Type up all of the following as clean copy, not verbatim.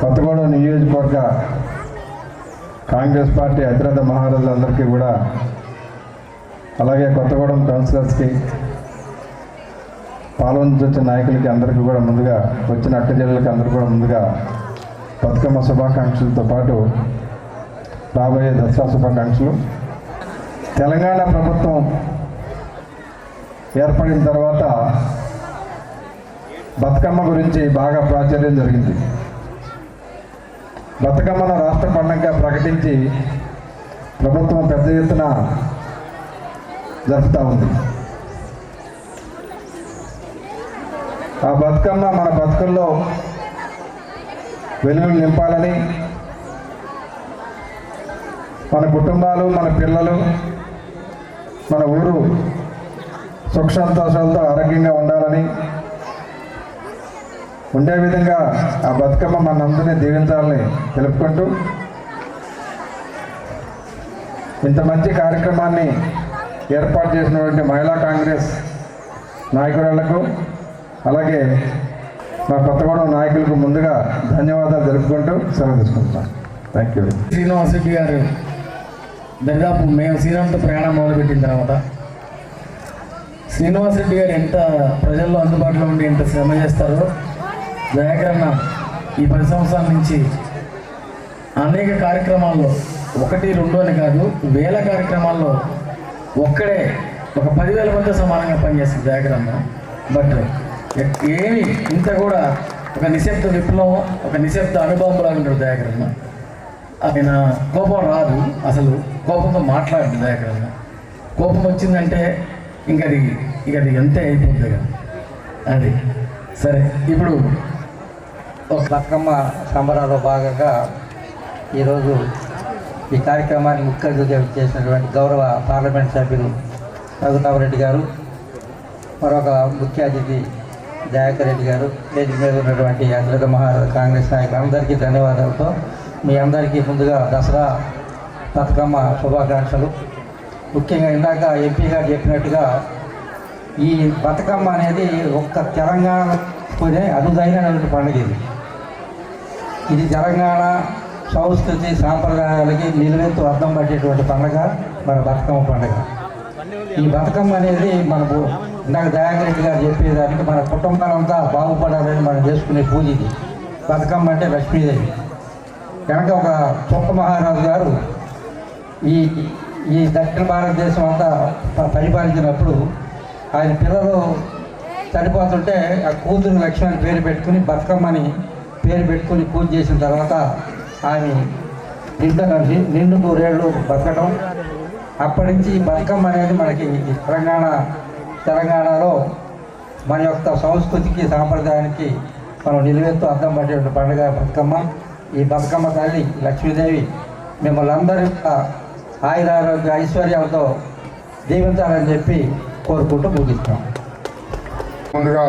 కొత్తగూడెం నియోజకవర్గ కాంగ్రెస్ పార్టీ అతిరథ మహారాజులందరికీ కూడా, అలాగే కొత్తగూడెం కౌన్సిలర్స్కి, పాల్గొంచిన నాయకులకి అందరికీ కూడా ముందుగా, వచ్చిన అక్క జిల్లాలకి అందరికీ కూడా ముందుగా బతుకమ్మ శుభాకాంక్షలతో పాటు రాబోయే దసరా శుభాకాంక్షలు. తెలంగాణ ప్రభుత్వం ఏర్పడిన తర్వాత బతుకమ్మ గురించి బాగా ప్రాచుర్యం జరిగింది. బతుకమ్మను రాష్ట్ర పండుగగా ప్రకటించి ప్రభుత్వం పెద్ద ఎత్తున జరుపుతూ ఉంది. ఆ బతుకమ్మ మన బతుకుల్లో వెలుగులు నింపాలని, మన కుటుంబాలు, మన పిల్లలు, మన ఊరు సుఖ సంతోషాలతో ఆరోగ్యంగా ఉండాలని, ఉండే విధంగా ఆ బతుకమ్మ మనందరినీ దీవించాలని తెలుపుకుంటూ, ఇంత మంచి కార్యక్రమాన్ని ఏర్పాటు చేసినటువంటి మహిళా కాంగ్రెస్ నాయకురాళ్లకు, అలాగే మా కొత్తగూడెం నాయకులకు ముందుగా ధన్యవాదాలు తెలుపుకుంటూ సెలవు తీసుకుంటాను. Thank you. శ్రీనివాస్ రెడ్డి గారు దాదాపు మేము శ్రీరామ్తో ప్రయాణం మొదలుపెట్టిన తర్వాత శ్రీనివాస్ రెడ్డి గారు ఎంత ప్రజల్లో అందుబాటులో ఉండి ఎంత శ్రమ చేస్తారో, దయాకరణ ఈ 10 సంవత్సరాల నుంచి అనేక కార్యక్రమాల్లో, 1, 2 అని కాదు, వేల కార్యక్రమాల్లో ఒక్కడే ఒక 10,000 మంది సమానంగా పనిచేస్తుంది దయాకరణ. బట్ ఏమి ఇంత కూడా ఒక నిశ్శబ్ద విప్లవం, ఒక నిశ్శబ్ద అనుభవంలాగా ఉంటాడు దయాకరణ. ఆయన కోపం రాదు, అసలు కోపంతో మాట్లాడదు దయాకరణ. కోపం వచ్చిందంటే ఇంక అది అంతే అయిపోతుంది కదా. అది సరే. ఇప్పుడు ఒక బతుకమ్మ సంబరాల్లో భాగంగా ఈరోజు ఈ కార్యక్రమాన్ని ముఖ్య అతిథిగా చేసినటువంటి గౌరవ పార్లమెంట్ సభ్యులు రఘురామరెడ్డి గారు, మరొక ముఖ్య అతిథి దయాకర్ రెడ్డి గారు, వేదిక మీద ఉన్నటువంటి అతిరథ మహారాజు కాంగ్రెస్ నాయకులు అందరికీ ధన్యవాదాలతో మీ అందరికీ ముందుగా దసరా బతుకమ్మ శుభాకాంక్షలు. ముఖ్యంగా ఇందాక ఎంపీ గారు చెప్పినట్టుగా ఈ బతుకమ్మ అనేది ఒక్క తెలంగాణలోనే అరుదైనటువంటి పండుగ. ఇది తెలంగాణ సంస్కృతి సాంప్రదాయాలకి నిలువెత్తు అర్థం పట్టేటువంటి పండుగ మన బతుకమ్మ పండుగ. ఈ బతుకమ్మ అనేది మనకు ఇందాక దయాకర్ రెడ్డి గారు చెప్పేదానికి మన కుటుంబాలంతా బాగుపడాలని మనం చేసుకునే పూజ ఇది. బతుకమ్మ అంటే లక్ష్మీదేవి. కనుక ఒక గొప్ప మహారాజు గారు ఈ దక్షిణ భారతదేశం అంతా పరిపాలించినప్పుడు ఆయన పిల్లలు చనిపోతుంటే ఆ కూతురు లక్ష్మి అని పేరు పెట్టుకుని, బతుకమ్మని పేరు పెట్టుకుని పూజ చేసిన తర్వాత ఆమె నిండు 100 ఏళ్ళు బతకడం. అప్పటి నుంచి ఈ బతుకమ్మ అనేది మనకి తెలంగాణలో మన యొక్క సంస్కృతికి సాంప్రదాయానికి మనం నిలువెత్తు అర్థం పట్టేటువంటి పండుగ బతుకమ్మ. ఈ బతుకమ్మ తల్లి లక్ష్మీదేవి మిమ్మల్ని అందరి ఆయురారోగ్య ఐశ్వర్యాలతో దీవించాలని చెప్పి కోరుకుంటూ ముగిస్తాం. ముందుగా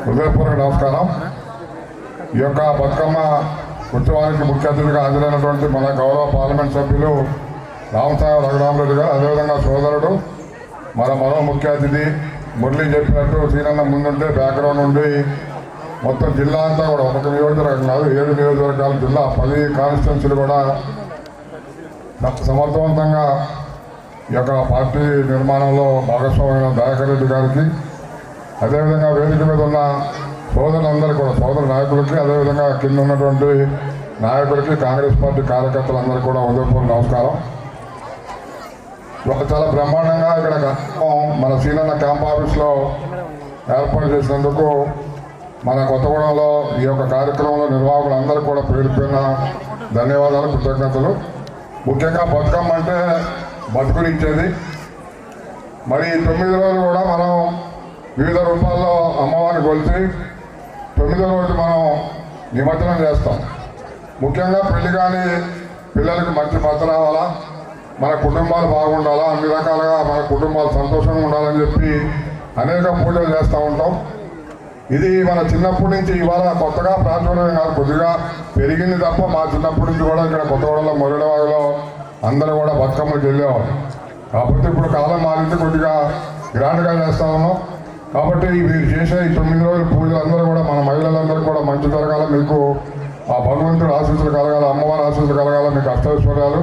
హృదయపూర్వక నమస్కారం. ఈ యొక్క బతుకమ్మ ఉత్సవానికి ముఖ్య అతిథిగా హాజరైనటువంటి మన గౌరవ పార్లమెంట్ సభ్యులు రామసాగర్ రఘురామరెడ్డి గారు, అదేవిధంగా సోదరుడు మరో ముఖ్య అతిథి మురళి చెప్పినట్టు శ్రీనన్న ముందుంటే బ్యాక్గ్రౌండ్ నుండి మొత్తం జిల్లా అంతా కూడా, ఒక నియోజకవర్గం కాదు 7 నియోజకవర్గాల జిల్లా, 10 కాన్స్టిట్యున్సీలు కూడా సమర్థవంతంగా ఈ యొక్క పార్టీ నిర్మాణంలో భాగస్వామైన దయాకర్ రెడ్డి గారికి, అదేవిధంగా వేదిక మీద ఉన్న సోదరులందరికీ కూడా, సోదర నాయకులకి, అదేవిధంగా కింద ఉన్నటువంటి నాయకులకి, కాంగ్రెస్ పార్టీ కార్యకర్తలందరికీ కూడా హృదయపూర్వక నమస్కారం. చాలా బ్రహ్మాండంగా ఇక్కడ మన సీనన్న క్యాంప్ ఆఫీస్లో ఏర్పాటు చేసినందుకు మన కొత్తగూడెంలో ఈ యొక్క కార్యక్రమంలో నిర్వాహకులందరికీ కూడా పేరు పేరున ధన్యవాదాలు, కృతజ్ఞతలు. ముఖ్యంగా బతుకమ్మ అంటే బతుకునిచ్చేది. మరి 9 రోజులు కూడా మనం వివిధ రూపాల్లో అమ్మవారిని కొలిచి 9వ రోజు మనం నిమజ్జనం చేస్తాం. ముఖ్యంగా పెళ్లి కాని పిల్లలకి మంచి భర్త రావాలా, మన కుటుంబాలు బాగుండాలా, అన్ని రకాలుగా మన కుటుంబాలు సంతోషంగా ఉండాలని చెప్పి అనేక పూజలు చేస్తూ ఉంటాం. ఇది మన చిన్నప్పటి నుంచి ఇవాళ కొత్తగా ప్రాచుర్యం కాదు, కొద్దిగా పెరిగింది తప్ప మా చిన్నప్పటి నుంచి కూడా ఇక్కడ కొత్తగూడెంలో మొరడవాడలో అందరూ కూడా బతుకమ్మకి వెళ్ళేవారు. కాకపోతే ఇప్పుడు కాలం మారింది, కొద్దిగా గ్రాండ్గా చేస్తూ ఉన్నాం. కాబట్టి మీరు చేసే ఈ 9 రోజుల పూజలు అందరూ కూడా మన మహిళలందరూ కూడా మంచి జరగాల, మీకు ఆ భగవంతుడి ఆశీస్సులు కలగాల, అమ్మవారి ఆశీస్సులు కలగాల, మీకు అష్టైశ్వర్యాలు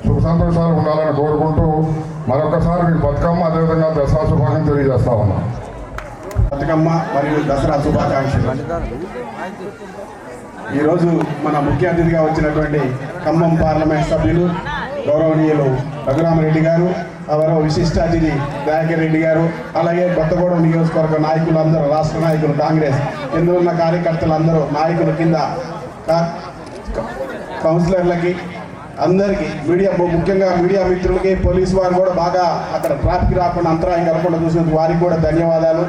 సుఖ సంతోషాలు ఉండాలని కోరుకుంటూ మరొకసారి మీకు బతుకమ్మ అదేవిధంగా దసరా శుభాకాంక్షలు తెలియజేస్తా ఉన్నాం. బతుకమ్మ మరియు దసరా శుభాకాంక్షలు. ఈరోజు మన ముఖ్య అతిథిగా వచ్చినటువంటి ఖమ్మం పార్లమెంట్ సభ్యులు గౌరవనీయులు రఘురామరెడ్డి గారు, అవరో విశిష్ట అతిథి దయాకర్ రెడ్డి గారు, అలాగే కొత్తగూడెం నియోజకవర్గ నాయకులందరూ, రాష్ట్ర నాయకులు, కాంగ్రెస్ కింద ఉన్న కార్యకర్తలందరూ, నాయకుల కింద కౌన్సిలర్లకి అందరికీ, మీడియా ముఖ్యంగా మీడియా మిత్రులకి, పోలీసు వారు కూడా బాగా అక్కడ ట్రాఫిక్ రాకుండా అంతరాయం కలగకుండా చూసినందుకు వారికి కూడా ధన్యవాదాలు.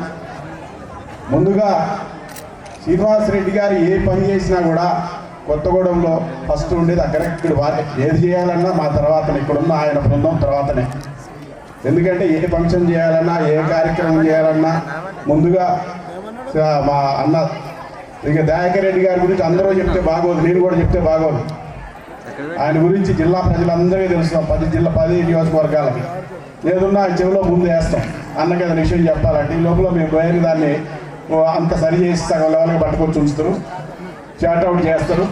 ముందుగా శ్రీనివాసరెడ్డి గారు ఏ పని చేసినా కూడా కొత్తగూడెంలో ఫస్ట్ ఉండేది అక్కడెక్కడ వారి ఏది చేయాలన్నా మా తర్వాతనే, ఇక్కడున్న ఆయన బృందం తర్వాతనే. ఎందుకంటే ఏ ఫంక్షన్ చేయాలన్నా, ఏ కార్యక్రమం చేయాలన్నా ముందుగా మా అన్న ఇక దయాకర్ రెడ్డి గారి గురించి అందరూ చెప్తే బాగోదు, నేను కూడా చెప్తే బాగోదు. ఆయన గురించి జిల్లా ప్రజలందరికీ తెలుస్తాం, 10 నియోజకవర్గాలకి. ఏదున్నా ఆయన చెవిలో ముందు వేస్తాం అన్నకి ఏదైనా విషయం చెప్పాలంటే. ఈ లోపల మేము పోయిన దాన్ని అంత సరి చేసి సగం లెవెల్గా పట్టుకొని చూస్తారు, చాట్అవుట్ చేస్తారు.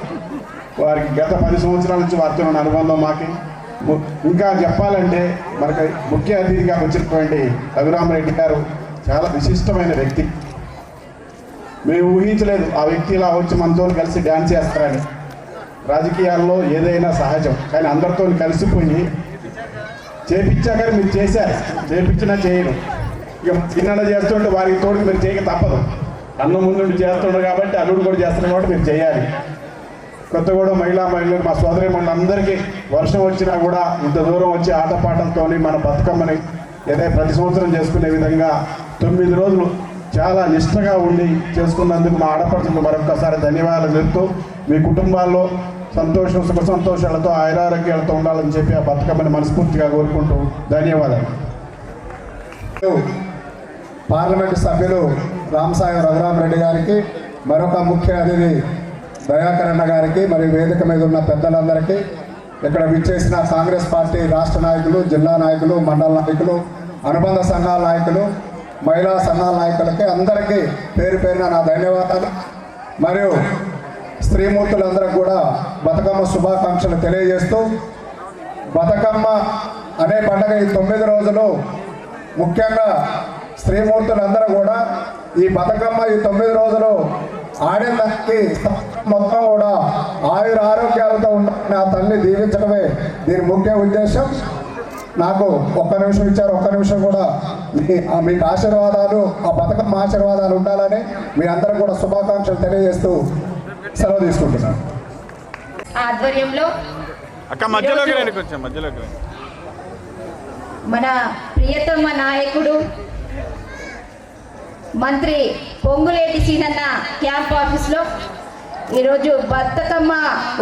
వారికి గత 10 సంవత్సరాల నుంచి వారితో ఉన్న అనుబంధం మాకి. ఇంకా చెప్పాలంటే మనకి ముఖ్య అతిథిగా వచ్చినటువంటి రఘురామరెడ్డి గారు చాలా విశిష్టమైన వ్యక్తి. మేము ఊహించలేదు ఆ వ్యక్తి ఇలా వచ్చి మనతో కలిసి డ్యాన్స్ చేస్తారని. రాజకీయాల్లో ఏదైనా సహజం, కానీ అందరితో కలిసిపోయి చేపించాక మీరు చేశారు, చేపించినా చేయడం. ఇక చిన్న చేస్తుంటే వారికి తోడు మీరు చేయక తప్పదు. అన్నం ముందు చేస్తుండ్రు కాబట్టి అల్లుడు కూడా చేస్తున్నారు కాబట్టి మీరు చేయాలి. కొత్తగూడెం మహిళలు మా సోదరి అందరికీ వర్షం వచ్చినా కూడా ఇంత దూరం వచ్చి ఆటపాటలతో మన బతుకమ్మని ఏదైతే ప్రతి సంవత్సరం చేసుకునే విధంగా 9 రోజులు చాలా నిష్టగా ఉండి చేసుకున్నందుకు మా ఆడపడుచులకు మరొకసారి ధన్యవాదాలు చెప్తూ, మీ కుటుంబాల్లో సంతోషం సుఖ సంతోషాలతో ఆయురారోగ్యాలతో ఉండాలని చెప్పి ఆ బతుకమ్మని మనస్ఫూర్తిగా కోరుకుంటూ ధన్యవాదాలు. పార్లమెంటు సభ్యులు రామసాగర్ రఘురామరెడ్డి గారికి, మరొక ముఖ్య అతిథి దయాకరణ గారికి, మరియు వేదిక మీద ఉన్న పెద్దలందరికీ, ఇక్కడ విచ్చేసిన కాంగ్రెస్ పార్టీ రాష్ట్ర నాయకులు, జిల్లా నాయకులు, మండల నాయకులు, అనుబంధ సంఘాల నాయకులు, మహిళా సంఘాల నాయకులకి అందరికీ పేరు పేరున నా ధన్యవాదాలు. మరియు స్త్రీమూర్తులందరికీ కూడా బతుకమ్మ శుభాకాంక్షలు తెలియజేస్తూ, బతుకమ్మ అనే పండుగ ఈ 9 రోజులు ముఖ్యంగా స్త్రీమూర్తులందరూ కూడా ఈ బతుకమ్మ ఈ 9 రోజులు ఆడేదానికి మొత్తం కూడా ఆరోగ్యాలతో ఉండాలని ఆ తల్లి దీవించడమే దీని ముఖ్య ఉద్దేశం. నాకు ఒక్క నిమిషం ఇచ్చారు, ఒక్క నిమిషం కూడా మీకు ఆశీర్వాదాలు, ఆ బతుకమ్మ ఆశీర్వాదాలు ఉండాలని మీ అందరూ కూడా శుభాకాంక్షలు తెలియజేస్తూ సెలవు తీసుకుంటున్నాను. ఆధ్వర్యంలో మన ప్రియతమ నాయకుడు మంత్రి పొంగులేటి సీనన్న క్యాంప్ ఆఫీస్లో ఈరోజు బతుకమ్మ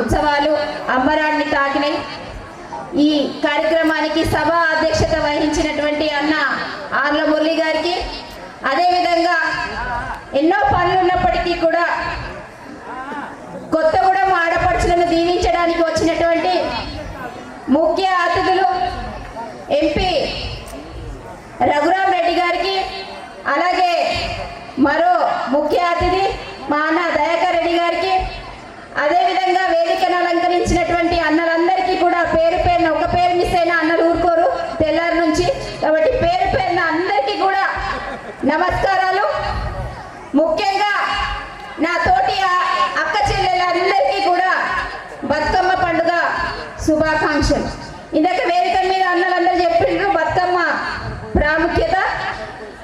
ఉత్సవాలు అంబరాన్ని తాకినాయి. ఈ కార్యక్రమానికి సభ అధ్యక్షత వహించినటువంటి అన్న ఆర్ల మురళి గారికి, అదేవిధంగా ఎన్నో పనులు ఉన్నప్పటికీ కూడా కొత్తగూడెం ఆడపడుచులను దీవించడానికి వచ్చినటువంటి ముఖ్య అతిథులు ఎంపీ రఘురామరెడ్డి గారికి, అలాగే మరో ముఖ్య అతిథి మా అన్న దయాకర్ రెడ్డి గారికి, అదేవిధంగా వేదికను అలంకరించినటువంటి అన్నలందరికీ కూడా పేరు పేరున, ఒక పేరు మిస్ అయినా అన్నలు ఊరుకోరు తెల్లారి నుంచి, కాబట్టి పేరు పేరున అందరికీ కూడా నమస్కారాలు. ముఖ్యంగా నా తోటి అక్క చెల్లెలందరికీ కూడా బతుకమ్మ పండుగ శుభాకాంక్షలు. ఇందాక వేదిక మీద అన్నలందరూ చెప్పిండ్రు బతుకమ్మ ప్రాముఖ్యత.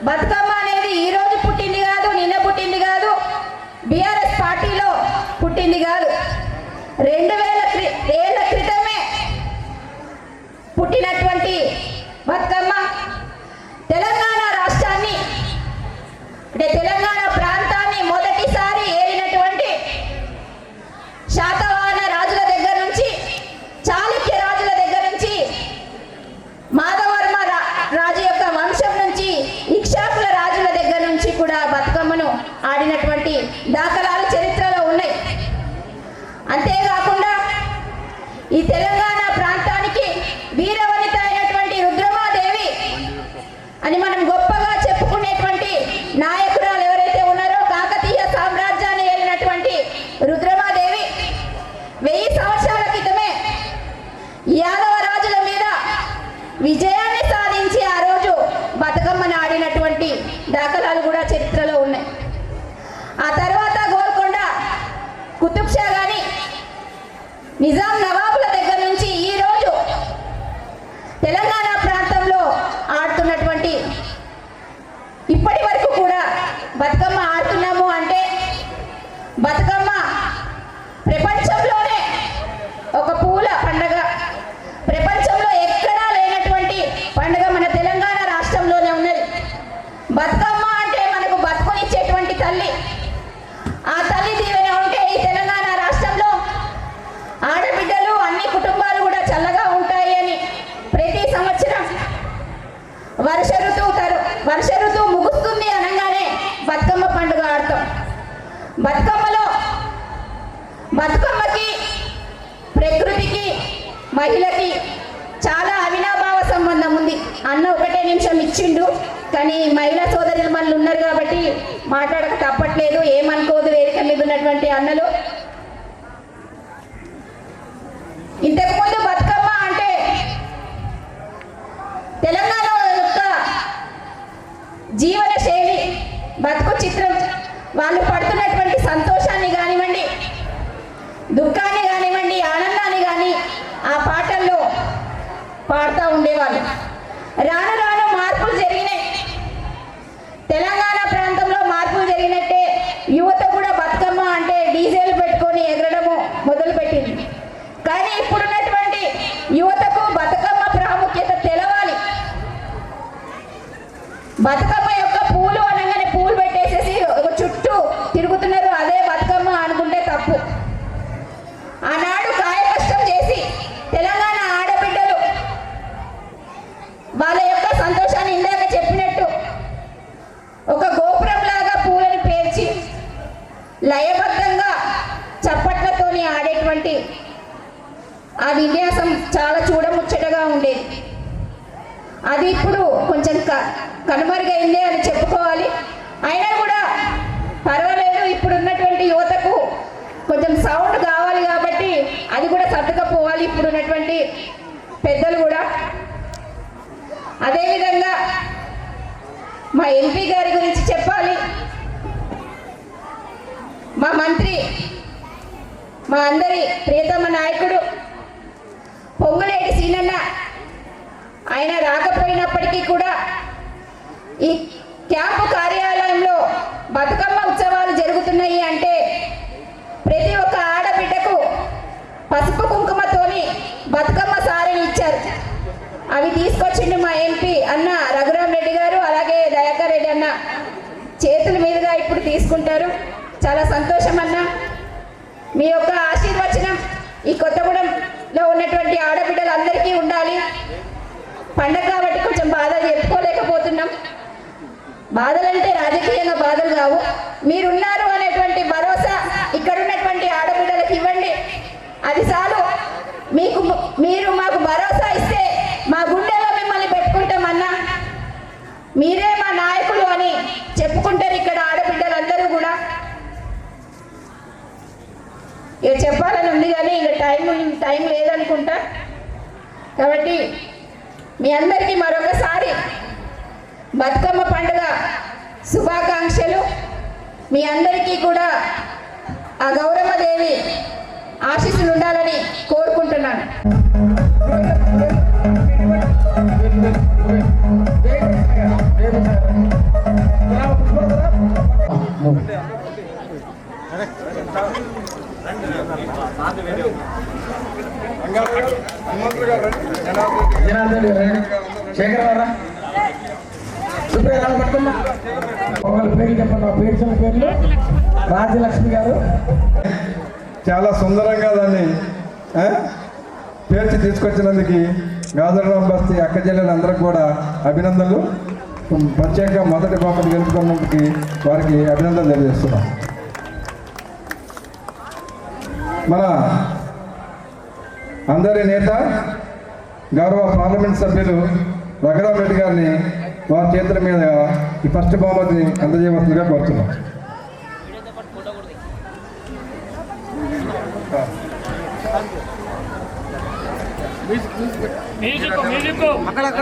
బతుకమ్మ అనేది ఈ రోజు పుట్టింది కాదు, నిన్న పుట్టింది కాదు, బీఆర్ఎస్ పార్టీలో పుట్టింది కాదు, 2000 ఏళ్ల క్రితమే పుట్టినటువంటి బతుకమ్మ తెలంగాణ రాష్ట్రాన్ని, అంటే తెలంగాణ ప్రాంతాన్ని మొదటిసారి ఏలినటువంటి శాతవాహన రాజుల దగ్గర నుంచి, చాళుక్య రాజుల దగ్గర నుంచి, మాధవర్మ రాజు యొక్క వంశం నుంచి, ఇక్షాకుల రాజుల దగ్గర నుంచి కూడా బతుకమ్మను ఆడినటువంటి దాఖలాలు చరిత్రలో ఉన్నాయి. అంతేకాకుండా ఈ తెలంగాణ ప్రాంతానికి వీరవనిత అయినటువంటి రుద్రమాదేవి అని మనం గొప్పగా చెప్పుకునేటువంటి నాయకురాలు ఎవరైతే ఉన్నారో, కాకతీయ సామ్రాజ్యాన్ని ఏలినటువంటి రుద్రమాదేవి కుతుబ్ షా కానీ నిజాం నవాబుల దగ్గర నుంచి ఈరోజు తెలంగాణ ప్రాంతంలో ఆడుతున్నటువంటి ఇప్పటి వరకు కూడా బతుకమ్మ ఆడుతున్నాము అంటే బతుకమ్మ ప్రపంచంలోనే ఒక పూల పండగ, ప్రపంచంలో ఎక్కడా లేనటువంటి పండుగ మన తెలంగాణ రాష్ట్రంలోనే ఉన్నది. బతుకమ్మ అంటే మనకు బతుకునిచ్చేటువంటి తల్లి. ఆ తల్లి దీవెన ఉంటే ఈ తెలంగాణ రాష్ట్రంలో ఆడబిడ్డలు అన్ని కుటుంబాలు కూడా చల్లగా ఉంటాయి అని ప్రతి సంవత్సరం వర్ష ఋతువు ముగుస్తుంది అనగానే బతుకమ్మ పండుగ ఆడతాం. బతుకమ్మకి ప్రకృతికి మహిళకి చాలా అవినాభావ సంబంధం ఉంది. అన్న ఒకటే నిమిషం ఇచ్చిండు, కానీ మహిళా సోదరులు మళ్ళీ ఉన్నారు కాబట్టి మాట్లాడక తప్పట్లేదు. ఏమనుకోదు వేదిక మీద ఉన్నటువంటి అన్నలు. ఇంతకుముందు బతుకమ్మ అంటే తెలంగాణ యొక్క జీవన శైలి, బతుకు చిత్రం, వాళ్ళు పడుతున్నటువంటి సంతోషాన్ని కానివ్వండి, దుఃఖాన్ని కానివ్వండి, ఆనందాన్ని కానీ ఆ పాటల్లో పాడుతూ ఉండేవాళ్ళు. రాను రాను మార్పులు జరిగినాయి. తెలంగాణ ప్రాంతంలో మార్పులు జరిగినట్టే యువత కూడా బతుకమ్మ అంటే డీజేలు పెట్టుకొని ఎగరడము మొదలుపెట్టింది. కానీ ఇప్పుడున్నటువంటి యువతకు బతుకమ్మ ప్రాముఖ్యత తెలవాలి. బతుకమ్మ యొక్క పూలు అనగానే పూలు పెట్టేసేసి ఒక చుట్టూ తిరుగుతున్నారు, అదే బతుకమ్మ అనుకుంటే తప్పు. ఆనాడు కాయ కష్టం చేసి తెలంగాణ ఆడబిడ్డలు వాళ్ళ యొక్క సంతోషాన్ని ఇందాక చెప్పినట్టు ఒక గోపురంలాగా పూలను పేర్చి లయబద్ధంగా చప్పట్లతోని ఆడేటువంటి ఆ విన్యాసం చాలా చూడముచ్చటగా ఉండేది. అది ఇప్పుడు కొంచెం కనుమరుగైందే అని చెప్పుకోవాలి. అయినా కూడా పర్వాలేదు, ఇప్పుడు ఉన్నటువంటి యువతకు కొంచెం సౌండ్ కావాలి కాబట్టి అది కూడా సర్దుకపోవాలి ఇప్పుడు ఉన్నటువంటి పెద్దలు కూడా. అదేవిధంగా మా ఎంపీ గారి గురించి చెప్పాలి. మా మంత్రి, మా అందరి ప్రియతమ నాయకుడు పొంగులేటి సీనన్న, ఆయన రాకపోయినప్పటికీ కూడా ఈ క్యాంపు కార్యాలయంలో బతుకమ్మ ఉత్సవాలు జరుగుతున్నాయి అంటే ప్రతి ఒక్క ఆడబిడ్డకు పసుపు కుంకుమతోని బతుకమ్మ సారీని ఇచ్చారు. అవి తీసుకొచ్చిండు మా ఎంపీ అన్న రఘురామ్ రెడ్డి గారు, అలాగే దయాకర్ రెడ్డి అన్న చేతుల మీదుగా ఇప్పుడు తీసుకుంటారు. చాలా సంతోషం అన్న. మీ యొక్క ఆశీర్వచనం ఈ కొత్తగూడెంలో ఉన్నటువంటి ఆడబిడ్డలందరికీ ఉండాలి. పండగ కాబట్టి కొంచెం బాధలు చెప్పుకోలేకపోతున్నాం. బాధలంటే రాజకీయంగా బాధలు కావు. మీరున్నారు అనేటువంటి భరోసా ఇక్కడ ఉన్నటువంటి ఆడబిడ్డలకు ఇవ్వండి. అది చాలు. మీరు మాకు భరోసా ఇస్తే మా గుండెలో మిమ్మల్ని పెట్టుకుంటామన్నా. మీరే మా నాయకులు అని చెప్పుకుంటారు ఇక్కడ ఆడబిడ్డలందరూ కూడా. ఇక చెప్పాలని ఉంది కానీ ఇక టైం లేదనుకుంటా. కాబట్టి మీ అందరికీ మరొకసారి బతుకమ్మ పండుగ శుభాకాంక్షలు. మీ అందరికీ కూడా ఆ గౌరమ్మదేవి ఆశీస్సులు ఉండాలని కోరుకుంటున్నాను. శేఖర్ పట్టుకున్నా ఒకళ్ళ పేర్లు చెప్పండి. పేర్చిన పేర్లు రాజ్యలక్ష్మి గారు. చాలా సుందరంగా దాన్ని పేర్చి తీసుకొచ్చినందుకు గాజురాం బస్తీ అక్క చెల్లెలందరికీ కూడా అభినందనలు. ప్రత్యేకంగా మొదటి బహుమతి గెలుచుకున్నందుకు వారికి అభినందనలు తెలియజేస్తున్నాం. మన అందరి నేత గౌరవ పార్లమెంట్ సభ్యులు రఘురామ్ రెడ్డి గారిని వారి చేతుల మీద ఈ ఫస్ట్ బహుమతిని అందజేయవలసిందిగా కోరుతున్నాం. మ్యూజిక్ అక్కడ